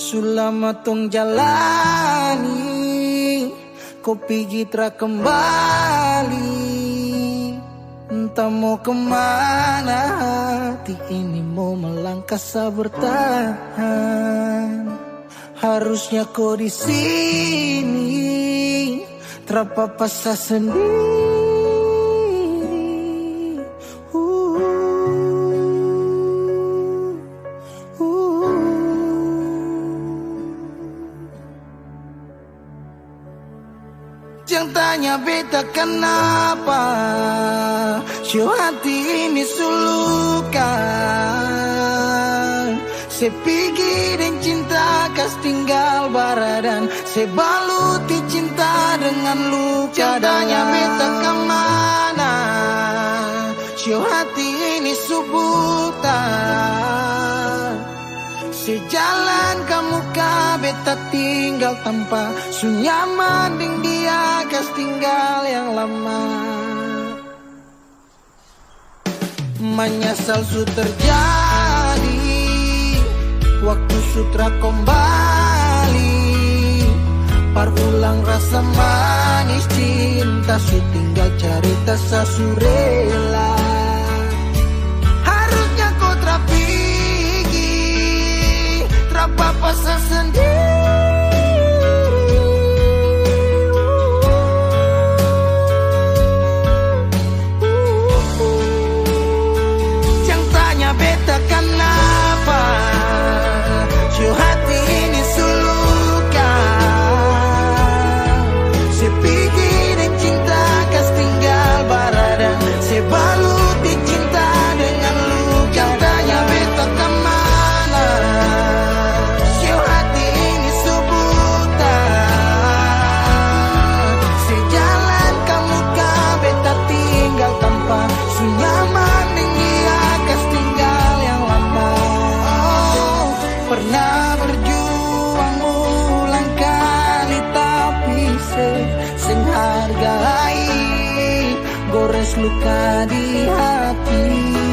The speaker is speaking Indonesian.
Sulama tong jalani, kopi gitra kembali. Entah mau kemana, hati ini mau melangkah bertahan. Harusnya kau di sini, terpapasa sendiri. Jangan tanya beta kenapa, show hati ini sulukan. Sepigi dan cinta kas tinggal baradan, sebaluti cinta dengan luka. Tanya beta kemana, show hati ini subutan. Sejalan kamu beta tinggal tanpa sunyaman ding dia kas tinggal yang lama. Menyesal su terjadi, waktu sutra kembali. Parulang rasa manis cinta, su tinggal cerita sasurela. Harusnya kau terpigi, terpapasa sendiri. Jangan tanya beta kenapa, show hati ini sulukan. Sepikir dan cinta kas tinggal baradan, sebaluti cinta dengan luka. Jangan tanya beta kemana, show hati ini subutan. Sejalan kamu beta tinggal tanpa sunyaman dengan dia kas tinggal yang lama. Oh, pernah berjuang ulang kali tapi sing hargai, gores luka di hati.